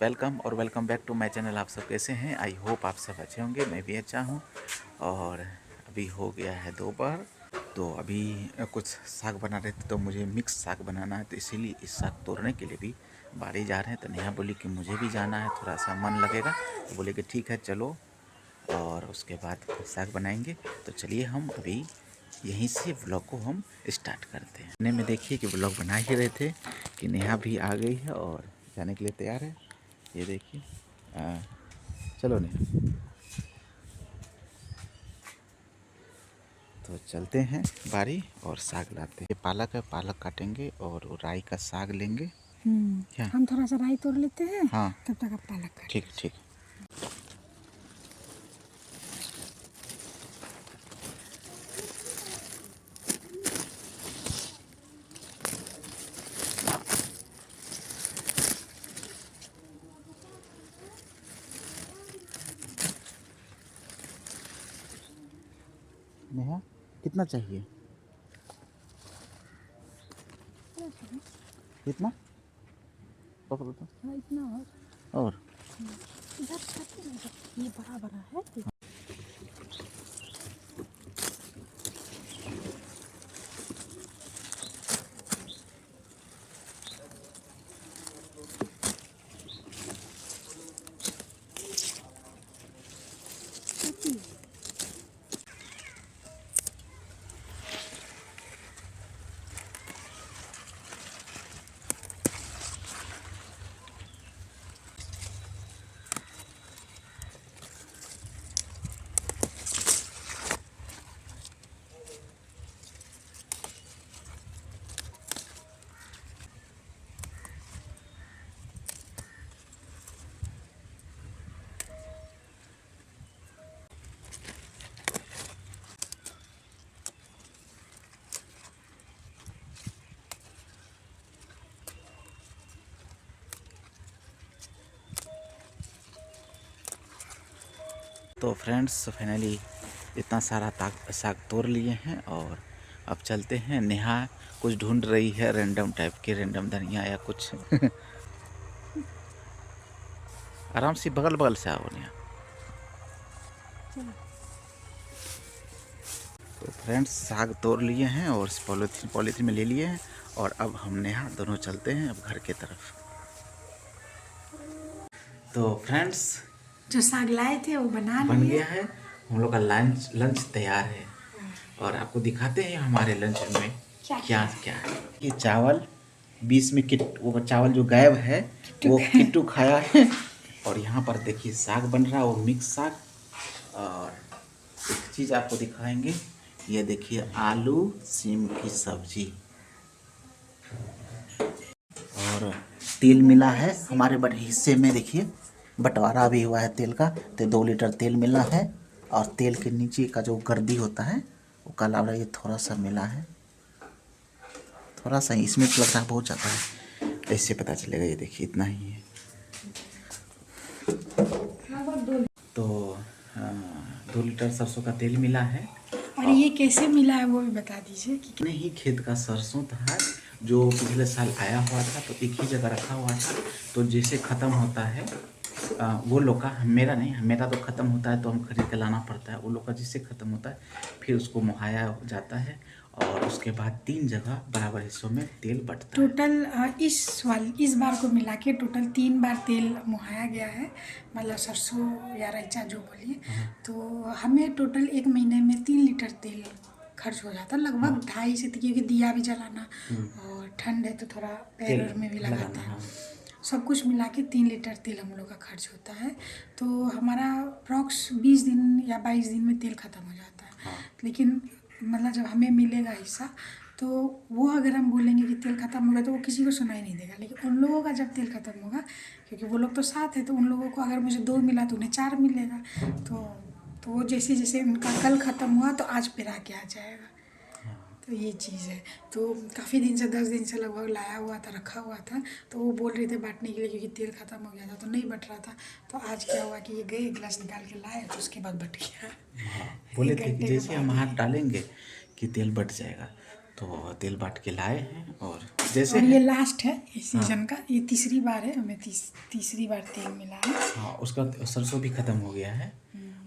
Welcome और welcome back to my channel. आप सब कैसे हैं? आई होप आप सब अच्छे होंगे। मैं भी अच्छा हूं। और अभी हो गया है दोपहर, तो अभी कुछ साग बना रहे थे, तो मुझे मिक्स साग बनाना है, तो इसीलिए इस साग तोड़ने के लिए भी बाड़ी जा रहे हैं। तो नेहा बोली कि मुझे भी जाना है, थोड़ा सा मन लगेगा। तो बोले कि ठीक है चलो, और उसके बाद फिर साग बनाएंगे। तो चलिए हम अभी यहीं से व्लॉग को हम स्टार्ट करते हैं। ने में देखिए कि व्लॉग बना ही रहे थे कि नेहा भी आ गई है और जाने के लिए तैयार है। ये देखिए, चलो नेहा, तो चलते हैं बारी और साग लाते हैं। ये पालक है, पालक काटेंगे और राई का साग लेंगे। क्या? हम थोड़ा सा राई तोड़ लेते हैं। हाँ, तब तक आप पालक काट ठीक ठीक। नेहा कितना चाहिए? कितना? पापा बताओ। हाँ, इतना और इधर काटते हैं, इधर। ये बड़ा बड़ा है। तो फ्रेंड्स, फाइनली इतना सारा साग तोड़ लिए हैं और अब चलते हैं। नेहा कुछ ढूंढ रही है, रैंडम टाइप के, रैंडम धनिया या कुछ। आराम से बगल बगल से आओ नेहा। तो फ्रेंड्स, साग तोड़ लिए हैं और पॉलीथीन पॉलीथीन में ले लिए हैं, और अब हम नेहा दोनों चलते हैं अब घर की तरफ। तो फ्रेंड्स, जो साग लाए थे वो बन लिए। गया है। हम लोग का लंच लंच तैयार है, और आपको दिखाते हैं हमारे लंच में क्या क्या है। ये चावल, बीच में वो चावल जो गायब है वो किट्टू खाया है। और यहाँ पर देखिए साग बन रहा है, वो मिक्स साग। और एक चीज़ आपको दिखाएंगे, ये देखिए आलू सीम की सब्जी, और तेल मिला है हमारे बड़े हिस्से में। देखिए बंटवारा भी हुआ है तेल का, तो 2 लीटर तेल मिला है। और तेल के नीचे का जो गर्दी होता है वो काला वाला, ये थोड़ा सा मिला है, थोड़ा सा ही। इसमें तो लगता है बहुत ज़्यादा है, ऐसे पता चलेगा। ये देखिए इतना ही है। तो 2 लीटर सरसों का तेल मिला है। और ये कैसे मिला है वो भी बता दीजिए। कि नहीं, खेत का सरसों था जो पिछले साल आया हुआ था, तो एक ही जगह रखा हुआ था। तो जैसे ख़त्म होता है वो लोग का, मेरा नहीं, मेरा तो ख़त्म होता है तो हम खरीद के लाना पड़ता है। वो लोग का जिससे ख़त्म होता है फिर उसको मुहाया जाता है, और उसके बाद 3 जगह बराबर हिस्सों में तेल बंटता है। टोटल इस बार को मिला के टोटल 3 बार तेल मुहाया गया है। मतलब सरसों या रईचा जो बोलिए। तो हमें टोटल 1 महीने में 3 लीटर तेल खर्च हो जाता है लगभग 2.5 से 3, क्योंकि दिया भी जलाना और ठंड है तो थोड़ा पैर वैर में भी लगाता है। सब कुछ मिला के 3 लीटर तेल हम लोग का खर्च होता है। तो हमारा अप्रॉक्स 20 दिन या 22 दिन में तेल ख़त्म हो जाता है। लेकिन मतलब जब हमें मिलेगा हिस्सा, तो वो अगर हम बोलेंगे कि तेल ख़त्म होगा तो वो किसी को सुनाई नहीं देगा। लेकिन उन लोगों का जब तेल ख़त्म होगा, क्योंकि वो लोग तो साथ है, तो उन लोगों को अगर मुझे 2 मिला तो उन्हें 4 मिलेगा। तो वो जैसे जैसे उनका कल ख़त्म हुआ तो आज फिर आके आ जाएगा। तो ये चीज़ है। तो काफ़ी दिन से 10 दिन से लगभग लाया हुआ था, रखा हुआ था। तो वो बोल रहे थे बांटने के लिए, क्योंकि तेल ख़त्म हो गया था तो नहीं बट रहा था। तो आज क्या हुआ कि ये गए गिलास निकाल के लाए, तो उसके बाद बट गया। हाँ, बोले थे कि जैसे हम हाथ डालेंगे कि तेल बट जाएगा। तो तेल बाट के लाए हैं और और जैसे ये लास्ट है इस सीज़न का, ये तीसरी बार है हमें तीसरी बार तेल मिला है। हाँ, उसका सरसों भी ख़त्म हो गया है,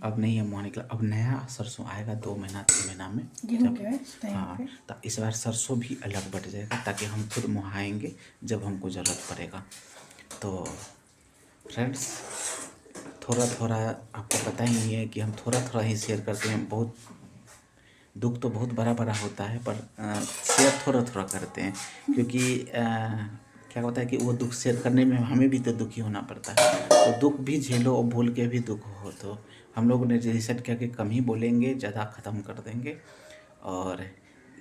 अब नहीं है मुँह निकला। अब नया सरसों आएगा 2 महीना 3 महीना में गेहूँ जब के टाइम हाँ, पे। तो इस बार सरसों भी अलग बट जाएगा ताकि हम खुद मुहाएंगे जब हमको ज़रूरत पड़ेगा। तो फ्रेंड्स, थोड़ा थोड़ा आपको पता ही है कि हम थोड़ा थोड़ा ही शेयर करते हैं। बहुत दुख तो बहुत बड़ा बड़ा होता है, पर शेयर थोड़ा थोड़ा करते हैं, क्योंकि क्या होता है कि वो दुख शेयर करने में हमें भी तो दुखी होना पड़ता है। तो दुख भी झेलो और भूल के भी दुख हो। तो हम लोगों ने डिसाइड किया कि कम ही बोलेंगे, ज़्यादा ख़त्म कर देंगे। और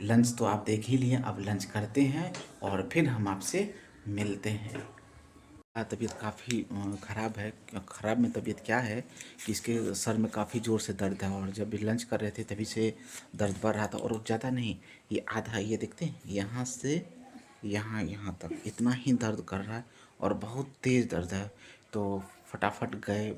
लंच तो आप देख ही लिए, अब लंच करते हैं और फिर हम आपसे मिलते हैं। तबीयत काफ़ी ख़राब है। ख़राब में तबीयत क्या है कि इसके सर में काफ़ी ज़ोर से दर्द है, और जब भी लंच कर रहे थे तभी से दर्द बढ़ रहा था। और ज़्यादा नहीं, ये आधा, ये देखते हैं यहाँ से यहाँ तक इतना ही दर्द कर रहा है और बहुत तेज़ दर्द है। तो फटाफट गए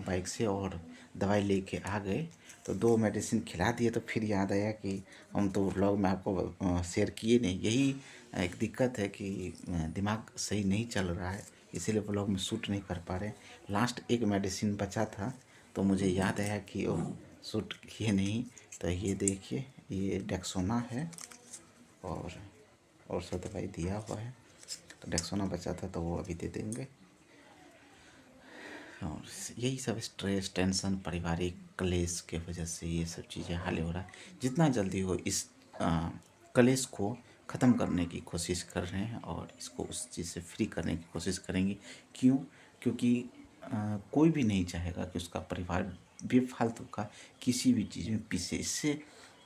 बाइक से और दवाई लेके आ गए। तो 2 मेडिसिन खिला दिए। तो फिर याद आया कि हम तो व्लॉग में आपको शेयर किए नहीं। यही एक दिक्कत है कि दिमाग सही नहीं चल रहा है, इसीलिए व्लॉग में शूट नहीं कर पा रहे। लास्ट एक मेडिसिन बचा था तो मुझे याद आया कि वो शूट किए नहीं। तो ये देखिए, ये डेक्सोना है और सब दवाई दिया हुआ है। तो डेक्सोना बचा था तो वो अभी दे देंगे। और यही सब स्ट्रेस, टेंशन, पारिवारिक क्लेश के वजह से ये सब चीज़ें हाल हो रहा है। जितना जल्दी हो इस क्लेश को ख़त्म करने की कोशिश कर रहे हैं और इसको उस चीज़ से फ्री करने की कोशिश करेंगे। क्यों? क्योंकि कोई भी नहीं चाहेगा कि उसका परिवार बेफालतू का किसी भी चीज़ में पिसे। इससे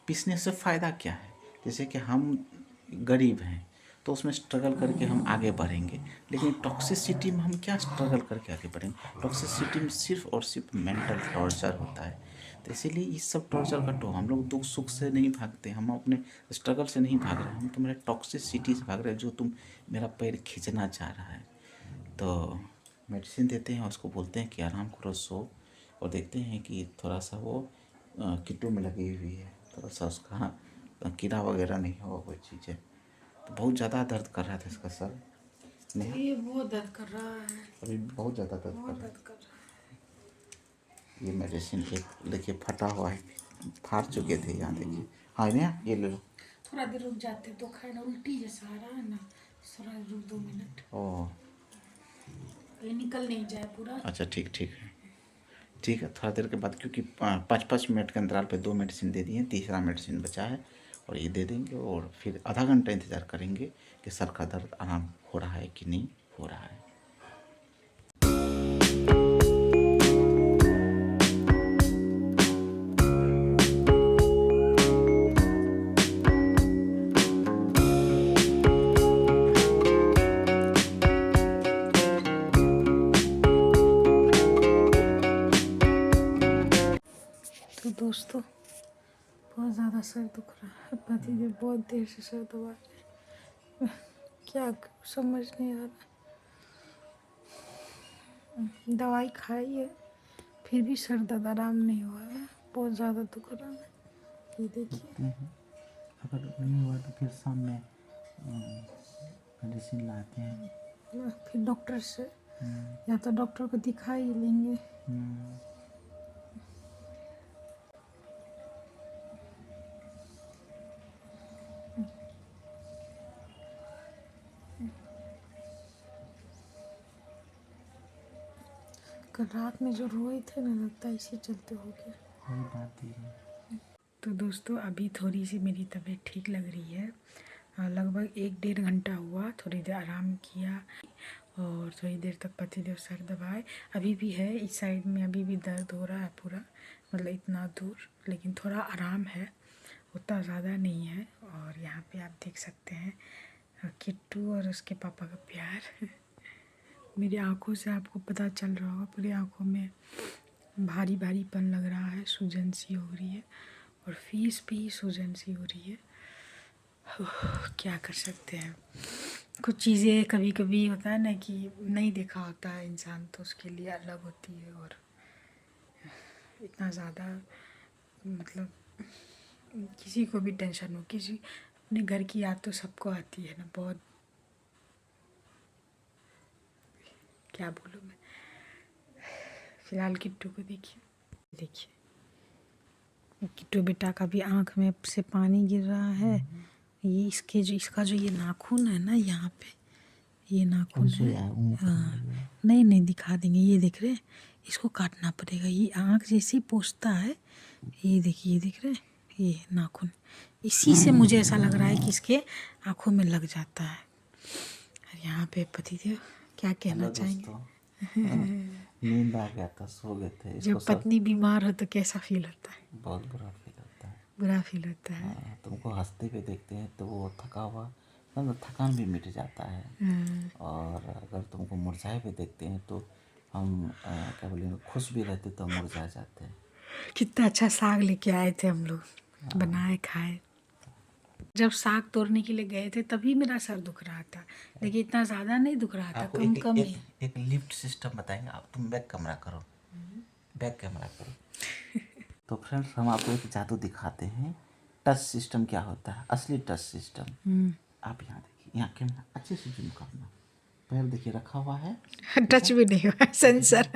पिसने से फ़ायदा क्या है? जैसे कि हम गरीब हैं तो उसमें स्ट्रगल करके हम आगे बढ़ेंगे, लेकिन टॉक्सिसिटी में हम क्या स्ट्रगल करके आगे बढ़ेंगे? टॉक्सिसिटी में सिर्फ और सिर्फ मेंटल टॉर्चर होता है। तो इसीलिए इस सब टॉर्चर का तो हम लोग दुख सुख से नहीं भागते, हम अपने स्ट्रगल से नहीं भाग रहे, हम तुम्हारे टॉक्सिसिटी से भाग रहे हैं जो तुम मेरा पैर खींचना चाह रहा है। तो मेडिसिन देते हैं, उसको बोलते हैं कि आराम करो, सो, और देखते हैं कि थोड़ा सा वो किट्टू में लगी हुई है, थोड़ा सा उसका कीड़ा वगैरह नहीं हो, कोई चीज़ है। तो बहुत ज़्यादा दर्द कर रहा था इसका सर। नहीं, ये बहुत दर्द कर रहा है, अभी बहुत ज़्यादा दर्द कर रहा दर्द कर रहा है। ये मेडिसिन एक देखिए फटा हुआ है, फाड़ चुके थे, यहाँ देखिए। हाँ, इन्हें ये ले लो। है। थोड़ा देर रुक जाते तो खाना उल्टी जैसा आ रहा है ना, थोड़ा रुक 2 मिनट, ओह, ये निकल नहीं जाए पूरा। अच्छा, ठीक ठीक है, ठीक है। थोड़ा देर के बाद, क्योंकि 5-5 मिनट के अंतराल पे 2 मेडिसिन दे दिए, तीसरा मेडिसिन बचा है और ये दे देंगे। और फिर आधा घंटा इंतज़ार करेंगे कि सर का दर्द आराम हो रहा है कि नहीं हो रहा है। तो दोस्तों, बहुत ज़्यादा सर दुख रहा है, पतिदेव बहुत देर से सर दबा रहे हैं। क्या करूं, समझ नहीं आ रहा। दवाई खाई है फिर भी सर दर्द आराम नहीं हुआ है, बहुत ज़्यादा दुख रहा है। ये देखिए, अगर नहीं हुआ तो फिर शाम में मेडिसिन लाते हैं। फिर डॉक्टर से, या तो डॉक्टर को दिखा ही लेंगे। कल रात में जो रोए थे ना, लगता है इसी चलते हो गया। कोई बात नहीं। तो दोस्तों, अभी थोड़ी सी मेरी तबीयत ठीक लग रही है। लगभग 1-1.5 घंटा हुआ, थोड़ी देर आराम किया और थोड़ी देर तक पतिदेव सर दबाए। अभी भी है इस साइड में, अभी भी दर्द हो रहा है पूरा, मतलब इतना दूर, लेकिन थोड़ा आराम है, उतना ज़्यादा नहीं है। और यहाँ पे आप देख सकते हैं किट्टू और उसके पापा का प्यार। मेरी आंखों से आपको पता चल रहा होगा, पूरी आंखों में भारी भारीपन लग रहा है, सूजन सी हो रही है और फीस भी सूजन सी हो रही है। क्या कर सकते हैं, कुछ चीज़ें कभी कभी होता है ना कि नहीं देखा होता है इंसान, तो उसके लिए अलग होती है। और इतना ज़्यादा, मतलब किसी को भी टेंशन हो, किसी अपने घर की याद तो सबको आती है ना, बहुत, क्या बोलूँ मैं। फिलहाल किट्टू को देखिए, देखिए किट्टू बेटा का भी आँख में से पानी गिर रहा है। ये इसका जो ये नाखून है ना, यहाँ पे ये नाखून है। हाँ, नहीं नहीं दिखा देंगे, ये देख रहे हैं, इसको काटना पड़ेगा। ये आँख जैसे ही पोंछता है, ये देखिए, ये दिख रहे हैं, ये नाखून, इसी से मुझे ऐसा लग रहा है कि इसके आँखों में लग जाता है। और यहाँ पे पतिदेव क्या कहना चाहेंगे? नींद आ गया था, सो गए थे। जब पत्नी बीमार हो तो कैसा फील होता है? बहुत बुरा फील होता है। बुरा फील होता है। तुमको हंसते हुए देखते हैं तो वो थका हुआ, मतलब थकान भी मिट जाता है। और अगर तुमको मुरझाए हुए देखते हैं तो हम क्या बोलेंगे, खुश भी रहते तो मुरझा जाते हैं। कितना अच्छा साग लेके आए थे हम लोग, बनाए खाए। जब साग तोड़ने के लिए गए थे तभी मेरा सर दुख रहा था, लेकिन इतना ज़्यादा नहीं दुख रहा था, आपको कम कम ही। एक लिफ्ट सिस्टम बताएंगे। आप तुम बैक कैमरा करो, बैक कैमरा करो। तो फ्रेंड्स, हम आपको एक जादू दिखाते हैं। टच सिस्टम क्या होता है, असली टच सिस्टम। आप यहाँ देखिए, यहाँ कैमरा अच्छे से जूम करना। पैर देखिए रखा हुआ है, टच भी नहीं हुआ सेंसर।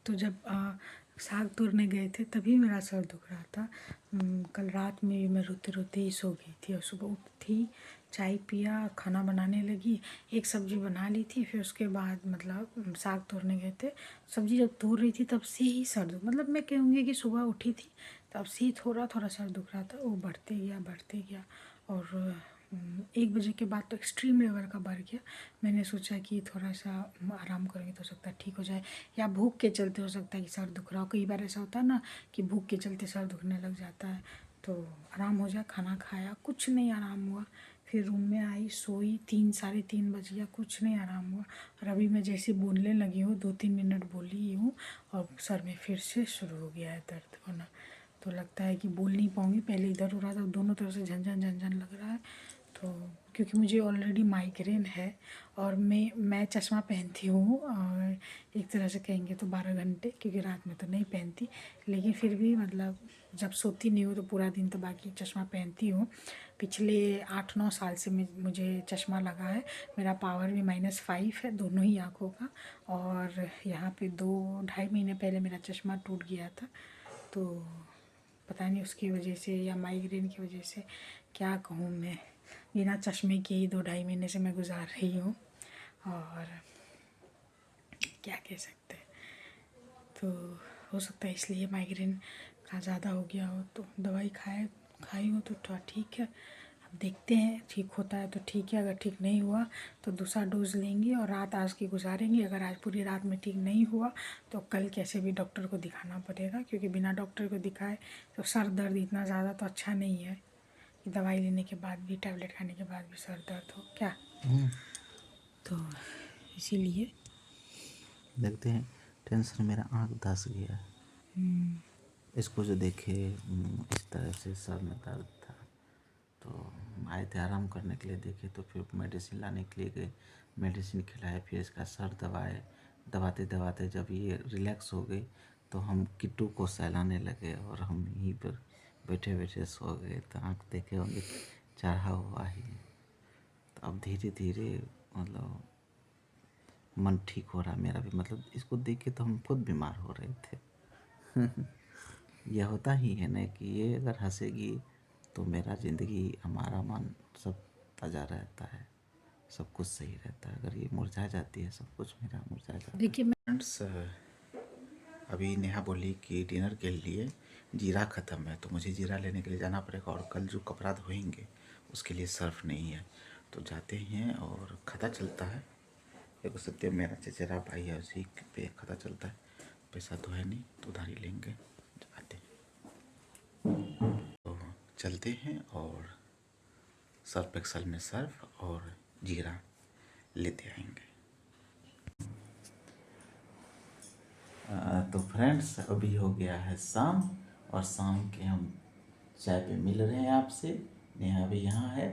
तो जब साग तोड़ने गए थे तभी मेरा सर दुख रहा था। कल रात में भी मैं रोते रोते ही सो गई थी, और सुबह उठी, चाय पिया, खाना बनाने लगी। एक सब्ज़ी बना ली थी, फिर उसके बाद मतलब साग तोड़ने गए थे। सब्ज़ी जब तोड़ रही थी तब से ही सर दुख, मतलब मैं कहूँगी कि सुबह उठी थी तब से ही थोड़ा थोड़ा सर दुख रहा था। वो बढ़ते गया और 1 बजे के बाद तो एक्सट्रीम लेवल का बढ़ गया। मैंने सोचा कि थोड़ा सा आराम करेंगे तो हो सकता है ठीक हो जाए, या भूख के चलते हो सकता है कि सर दुख रहा हो। कई बार ऐसा होता है ना कि भूख के चलते सर दुखने लग जाता है, तो आराम हो जाए। खाना खाया, कुछ नहीं आराम हुआ। फिर रूम में आई, सोई, 3 साढ़े 3 बज गया, कुछ नहीं आराम हुआ। और अभी मैं जैसे बोलने लगी हूँ, 2-3 मिनट बोली हूँ और सर में फिर से शुरू हो गया है दर्द होना। तो लगता है कि बोल नहीं पाऊँगी। पहले इधर हो रहा था, दोनों तरफ से झनझन लग रहा है। तो क्योंकि मुझे ऑलरेडी माइग्रेन है और मैं चश्मा पहनती हूँ, और एक तरह से कहेंगे तो 12 घंटे, क्योंकि रात में तो नहीं पहनती, लेकिन फिर भी मतलब जब सोती नहीं हूँ तो पूरा दिन तो बाकी चश्मा पहनती हूँ। पिछले 8-9 साल से मुझे चश्मा लगा है। मेरा पावर भी -5 है दोनों ही आँखों का, और यहाँ पे 2-2.5 महीने पहले मेरा चश्मा टूट गया था। तो पता नहीं उसकी वजह से या माइग्रेन की वजह से, क्या कहूँ मैं, बिना चश्मे के ही 2-2.5 महीने से मैं गुजार रही हूँ, और क्या कह सकते हैं। तो हो सकता है इसलिए माइग्रेन का ज़्यादा हो गया हो, तो दवाई खाई हो तो थोड़ा ठीक है। अब देखते हैं, ठीक होता है तो ठीक है, अगर ठीक नहीं हुआ तो दूसरा डोज लेंगे और रात आज की गुजारेंगे। अगर आज पूरी रात में ठीक नहीं हुआ तो कल कैसे भी डॉक्टर को दिखाना पड़ेगा, क्योंकि बिना डॉक्टर को दिखाए तो सर दर्द इतना ज़्यादा तो अच्छा नहीं है कि दवाई लेने के बाद भी, टैबलेट खाने के बाद भी सर दर्द हो क्या। तो इसीलिए देखते हैं। टेंशन, मेरा आँख धस गया है। इसको जो देखे इस तरह से सर में दर्द था, तो आए थे आराम करने के लिए। देखे तो फिर मेडिसिन लाने के लिए गए, मेडिसिन खिलाए, फिर इसका सर दबाए। दबाते दबाते जब ये रिलैक्स हो गई तो हम किट्टू को सहलाने लगे, और हम यहीं पर बैठे बैठे सो गए। तो आँख देखे होंगे चढ़ा हुआ ही। तो अब धीरे धीरे मतलब मन ठीक हो रहा है मेरा भी। मतलब इसको देख के तो हम खुद बीमार हो रहे थे। यह होता ही है ना कि ये अगर हंसेगी तो मेरा ज़िंदगी, हमारा मन सब ताज़ा रहता है, सब कुछ सही रहता है। अगर ये मुरझा जाती है, सब कुछ मेरा मुरझा जाता है। देखिए फ्रेंड्स, अभी नेहा बोली कि डिनर के लिए जीरा ख़त्म है, तो मुझे जीरा लेने के लिए जाना पड़ेगा, और कल जो कपड़ा धोएंगे उसके लिए सर्फ नहीं है। तो जाते हैं और पता चलता है। देखो सत्य मेरा चचेरा भाई है, उसी पे पता चलता है। पैसा तो है नहीं तो उधारी लेंगे, जाते हैं। तो चलते हैं और सर्फ एक्सल में सर्फ और जीरा लेते आएंगे। तो फ्रेंड्स, अभी हो गया है शाम, और शाम के हम चाय पे मिल रहे हैं आपसे। नेहा भी यहाँ है,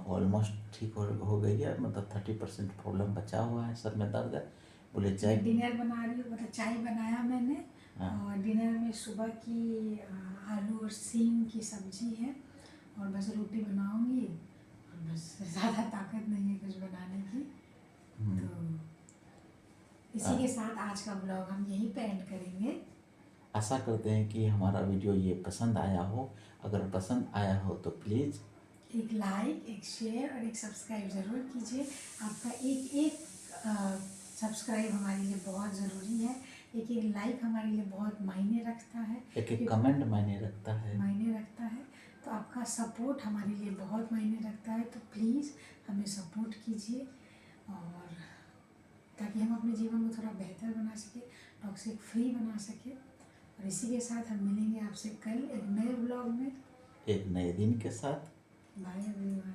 ऑलमोस्ट ठीक हो गई है, मतलब 30% प्रॉब्लम बचा हुआ है, सर में दर्द है। बोले चाय। डिनर बना रही हूँ, मतलब चाय बनाया मैंने। हाँ। और डिनर में सुबह की आलू और सीम की सब्जी है, और बस रोटी बनाऊंगी, और बस ज़्यादा ताकत नहीं है कुछ बनाने की। तो इसी के साथ आज का ब्लॉग हम यहीं पे एंड करेंगे। आशा करते हैं कि हमारा वीडियो ये पसंद आया हो। अगर पसंद आया हो तो प्लीज़ एक लाइक, एक शेयर और एक सब्सक्राइब ज़रूर कीजिए। आपका एक एक सब्सक्राइब हमारे लिए बहुत ज़रूरी है। एक एक लाइक हमारे लिए बहुत मायने रखता है। एक एक कमेंट मायने रखता है। तो आपका सपोर्ट हमारे लिए बहुत मायने रखता है। तो प्लीज़ हमें सपोर्ट कीजिए, और ताकि हम अपने जीवन को थोड़ा बेहतर बना सके, टॉक्सिक फ्री बना सके। और इसी के साथ हम मिलेंगे आपसे कल एक नए ब्लॉग में, एक नए दिन के साथ। Bye everyone.